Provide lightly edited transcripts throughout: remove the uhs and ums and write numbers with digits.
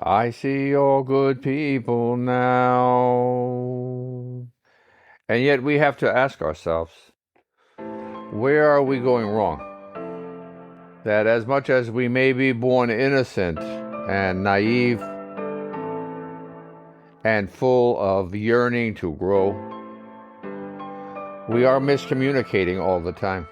I see all good people now. And yet we have to ask ourselves, where are we going wrong? That as much as we may be born innocent and naive and full of yearning to grow, we are miscommunicating all the time.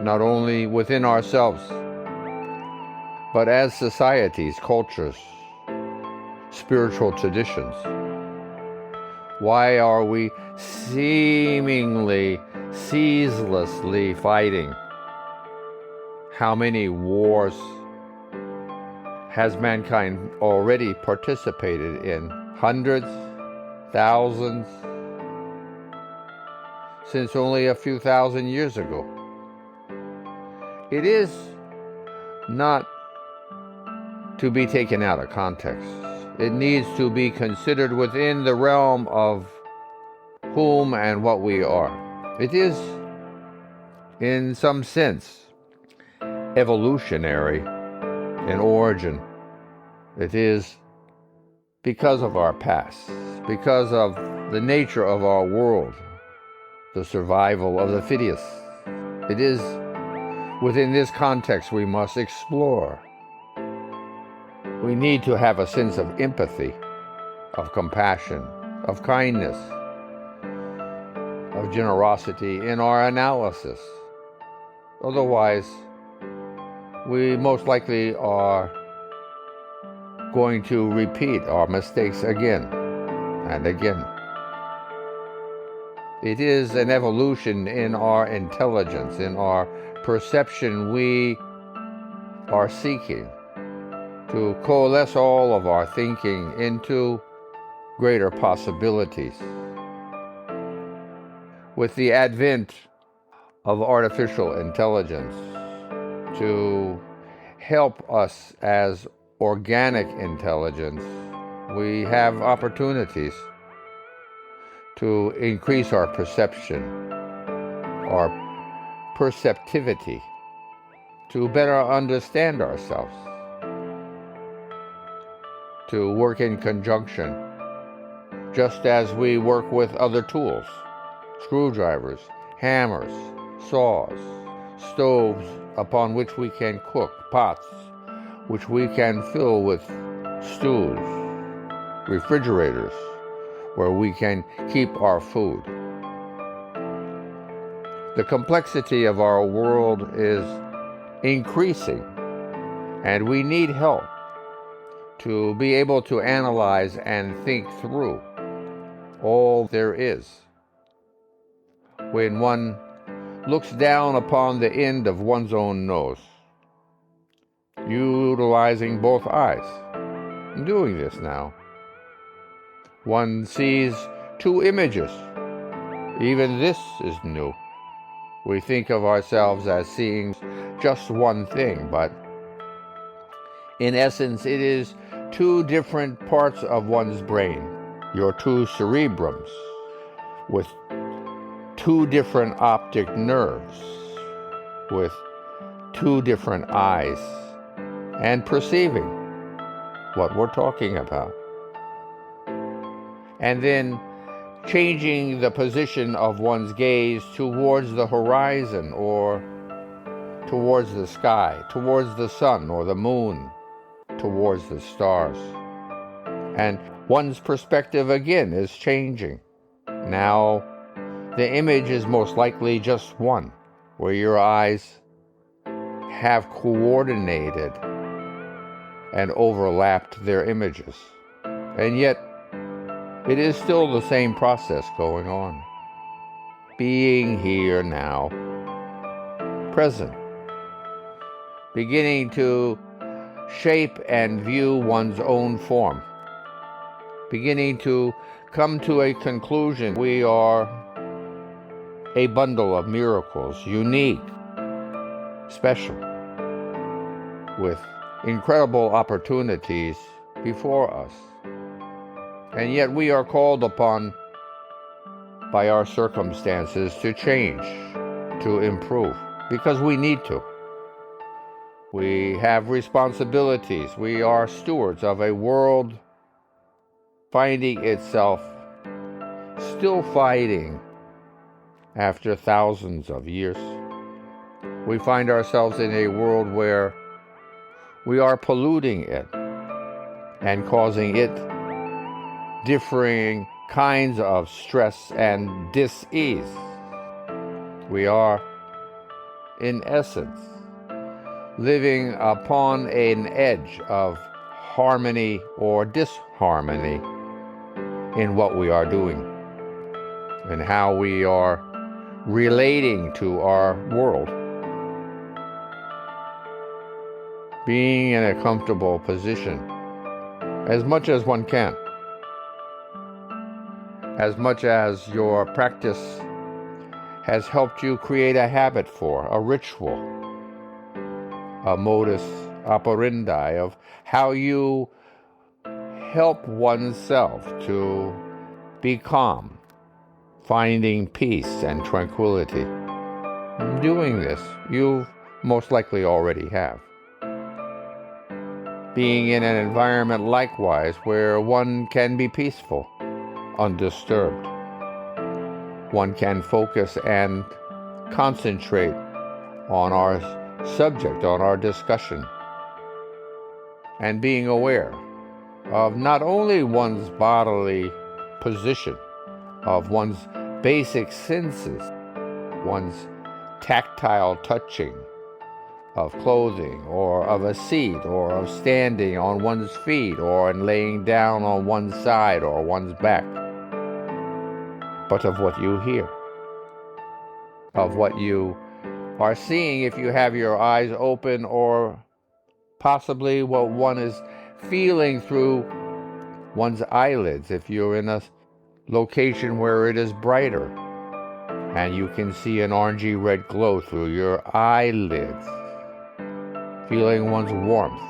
Not only within ourselves, but as societies, cultures, spiritual traditions. Why are we seemingly, ceaselessly fighting? How many wars has mankind already participated in? Hundreds? Thousands? Since only a few thousand years ago. It is not to be taken out of context. It needs to be considered within the realm of whom and what we are. It is, in some sense, evolutionary in origin. It is because of our past, because of the nature of our world, the survival of the fittest. It is within this context we must explore. We need to have a sense of empathy, of compassion, of kindness, of generosity in our analysis. Otherwise, we most likely are going to repeat our mistakes again and again. It is an evolution in our intelligence, in our perception we are seeking to coalesce all of our thinking into greater possibilities. With the advent of artificial intelligence to help us as organic intelligence, we have opportunities to increase our perception, our perceptivity, to better understand ourselves, to work in conjunction, just as we work with other tools, screwdrivers, hammers, saws, stoves upon which we can cook, pots which we can fill with stews, refrigerators where we can keep our food. The complexity of our world is increasing, and we need help to be able to analyze and think through all there is. When one looks down upon the end of one's own nose, utilizing both eyes, I'm doing this now, one sees two images. Even this is new. We think of ourselves as seeing just one thing, but in essence, it is two different parts of one's brain, your two cerebrums, with two different optic nerves, with two different eyes, and perceiving what we're talking about. And then changing the position of one's gaze towards the horizon or towards the sky, towards the sun or the moon, towards the stars. And one's perspective again is changing. Now, the image is most likely just one, where your eyes have coordinated and overlapped their images. And yet, it is still the same process going on. Being here now, present, beginning to shape and view one's own form, beginning to come to a conclusion. We are a bundle of miracles, unique, special, with incredible opportunities before us. And yet we are called upon by our circumstances to change, to improve, because we need to. We have responsibilities. We are stewards of a world finding itself still fighting after thousands of years. We find ourselves in a world where we are polluting it and causing it differing kinds of stress and dis-ease. We are, in essence, living upon an edge of harmony or disharmony in what we are doing and how we are relating to our world. Being in a comfortable position as much as one can, as much as your practice has helped you create a habit for, a ritual, a modus operandi of how you help oneself to be calm, finding peace and tranquility. Doing this, you most likely already have. Being in an environment likewise where one can be peaceful, undisturbed. One can focus and concentrate on our subject, on our discussion, and being aware of not only one's bodily position, of one's basic senses, one's tactile touching of clothing or of a seat or of standing on one's feet or in laying down on one's side or one's back, but of what you hear, of what you are seeing if you have your eyes open, or possibly what one is feeling through one's eyelids if you're in a location where it is brighter and you can see an orangey red glow through your eyelids, feeling one's warmth,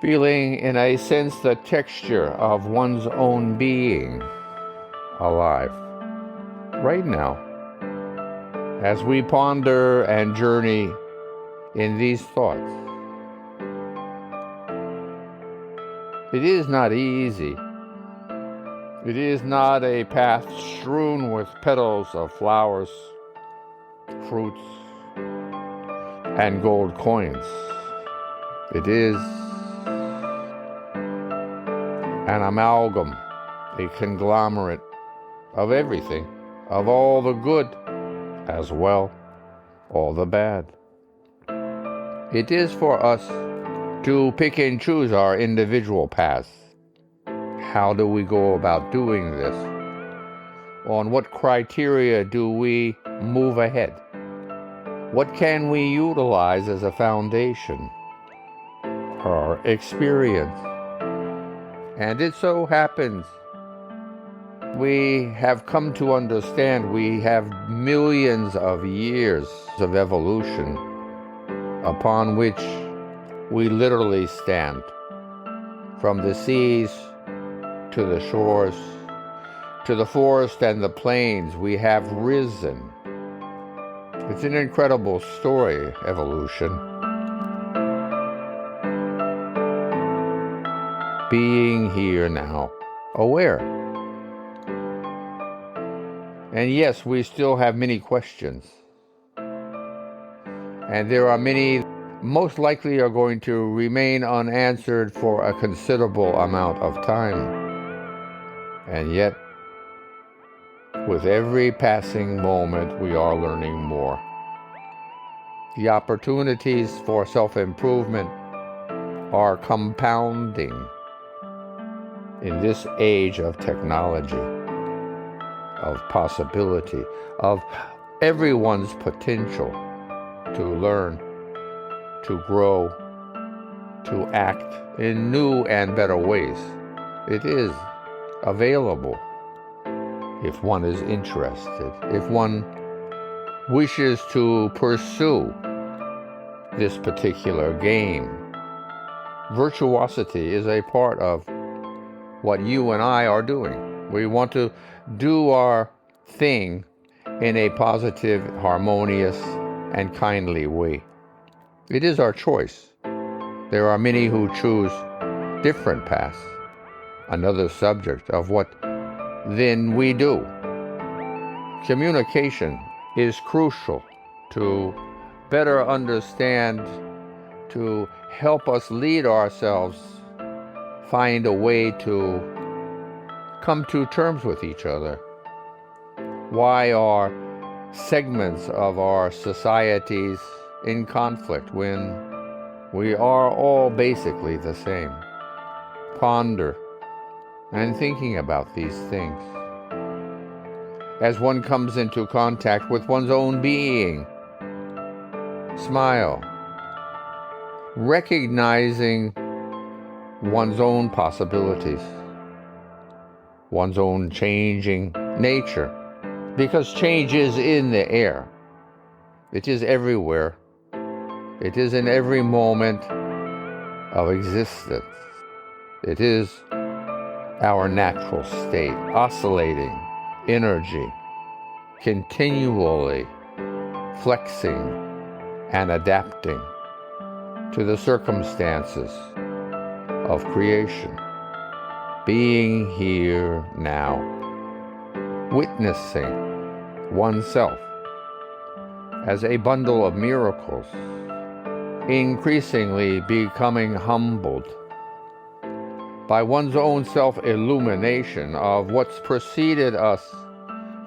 feeling in a sense the texture of one's own being alive right now. As we ponder and journey in these thoughts, it is not easy. It is not a path strewn with petals of flowers, fruits, and gold coins. It is an amalgam, a conglomerate of everything, of all the good as well, all the bad. It is for us to pick and choose our individual paths. How do we go about doing this? On what criteria do we move ahead? What can we utilize as a foundation? Our experience. And it so happens we have come to understand we have millions of years of evolution upon which we literally stand. From the seas to the shores, to the forest and the plains, we have risen. It's an incredible story, evolution. Being here now, aware. And yes, we still have many questions. And there are many most likely are going to remain unanswered for a considerable amount of time. And yet, with every passing moment, we are learning more. The opportunities for self-improvement are compounding in this age of technology, of possibility, of everyone's potential to learn, to grow, to act in new and better ways. It is available if one is interested, if one wishes to pursue this particular game. Virtuosity is a part of what you and I are doing. We want to do our thing in a positive, harmonious, and kindly way. It is our choice. There are many who choose different paths. Another subject of what then we do. Communication is crucial to better understand, to help us lead ourselves, find a way to come to terms with each other. Why are segments of our societies in conflict when we are all basically the same? Ponder and thinking about these things. As one comes into contact with one's own being, smile, recognizing one's own possibilities, one's own changing nature, because change is in the air. It is everywhere. It is in every moment of existence. It is our natural state, oscillating energy, continually flexing and adapting to the circumstances of creation. Being here now, witnessing oneself as a bundle of miracles, increasingly becoming humbled by one's own self-illumination of what's preceded us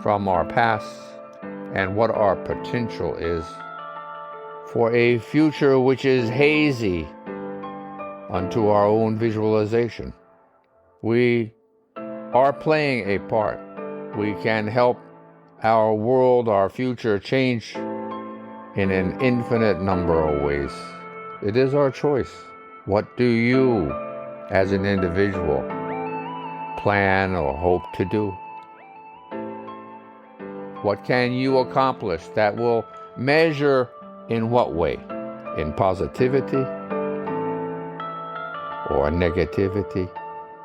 from our past and what our potential is for a future which is hazy unto our own visualization. We are playing a part. We can help our world, our future, change in an infinite number of ways. It is our choice. What do you, as an individual, plan or hope to do? What can you accomplish that will measure in what way? In positivity or negativity?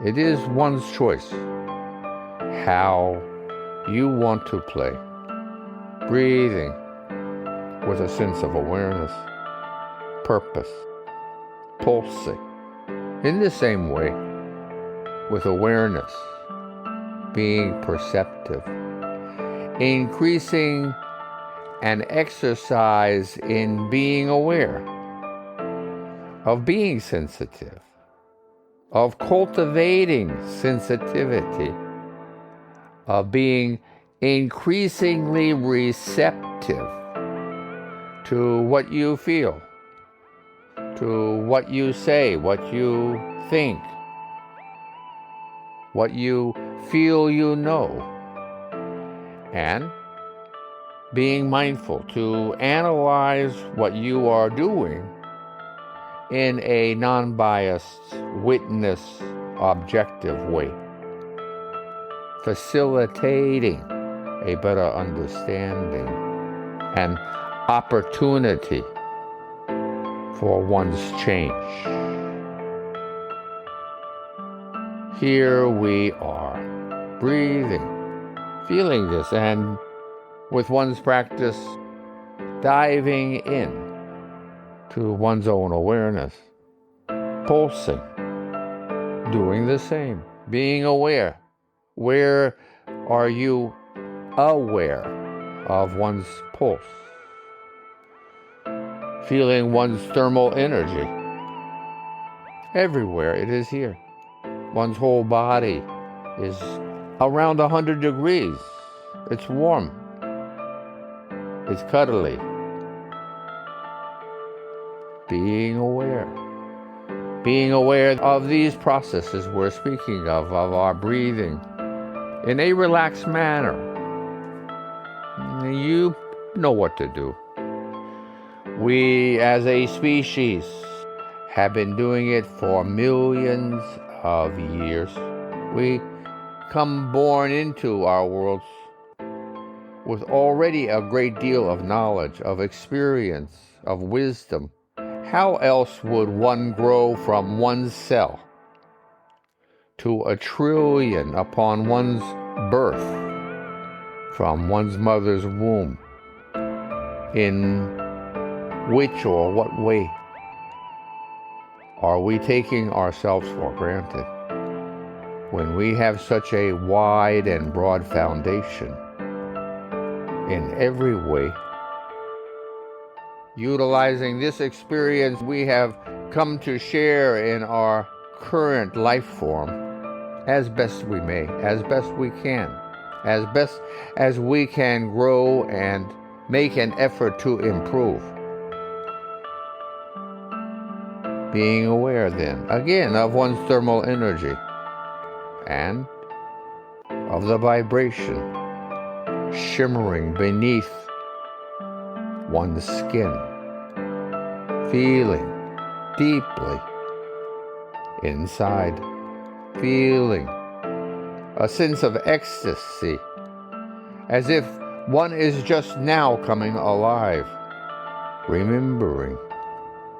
It is one's choice how you want to play. Breathing with a sense of awareness, purpose, pulsing. In the same way, with awareness, being perceptive, increasing an exercise in being aware, of being sensitive, of cultivating sensitivity, of being increasingly receptive to what you feel, to what you say, what you think, what you feel you know, and being mindful to analyze what you are doing in a non-biased, witness, objective way, facilitating a better understanding and opportunity for one's change. Here we are, breathing, feeling this, and with one's practice, diving in to one's own awareness, pulsing, doing the same, being aware. Where are you aware of one's pulse? Feeling one's thermal energy. Everywhere it is here. One's whole body is around 100 degrees. It's warm. It's cuddly. Being aware. Being aware of these processes we're speaking of our breathing in a relaxed manner. You know what to do. We, as a species, have been doing it for millions of years. We come born into our worlds with already a great deal of knowledge, of experience, of wisdom. How else would one grow from one cell to a trillion upon one's birth from one's mother's womb in Which or what way are we taking ourselves for granted when we have such a wide and broad foundation in every way? Utilizing this experience we have come to share in our current life form as best we may, as best we can, as best as we can grow and make an effort to improve. Being aware then, again, of one's thermal energy and of the vibration shimmering beneath one's skin, feeling deeply inside, feeling a sense of ecstasy, as if one is just now coming alive, remembering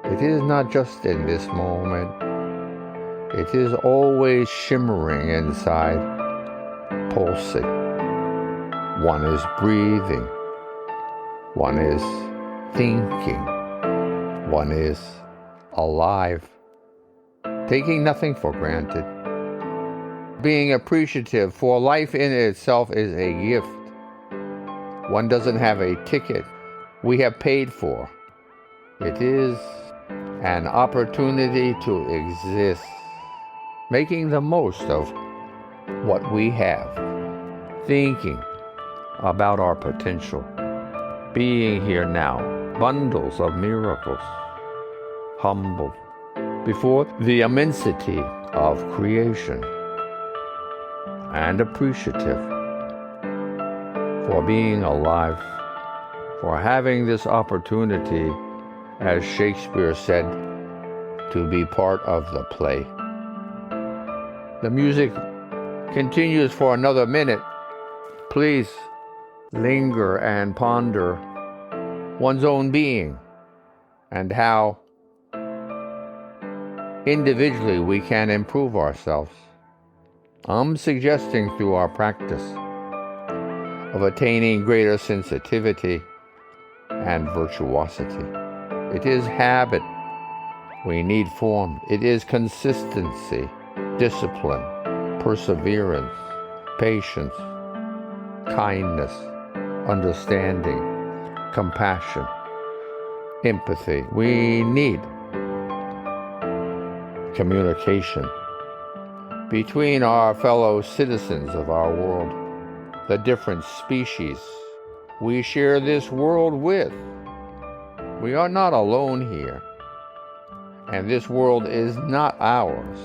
it is not just in this moment, it is always shimmering inside, pulsing. One is breathing, one is thinking, one is alive, taking nothing for granted. Being appreciative for life in itself is a gift. One doesn't have a ticket we have paid for. It is an opportunity to exist, making the most of what we have, thinking about our potential, being here now, bundles of miracles, humble before the immensity of creation, and appreciative for being alive, for having this opportunity, as Shakespeare said, to be part of the play. The music continues for another minute. Please linger and ponder one's own being and how individually we can improve ourselves. I'm suggesting through our practice of attaining greater sensitivity and virtuosity. It is habit we need form. It is consistency, discipline, perseverance, patience, kindness, understanding, compassion, empathy. We need communication between our fellow citizens of our world, the different species we share this world with. We are not alone here, and this world is not ours.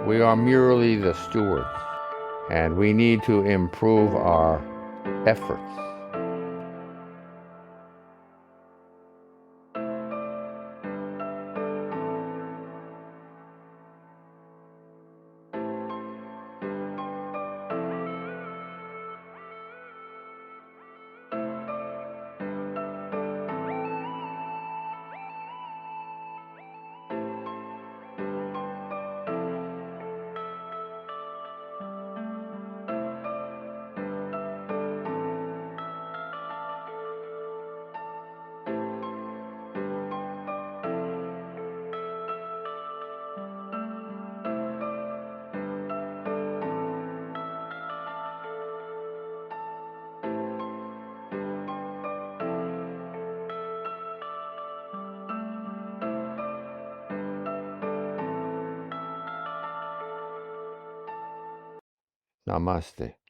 We are merely the stewards, and we need to improve our efforts. Namaste.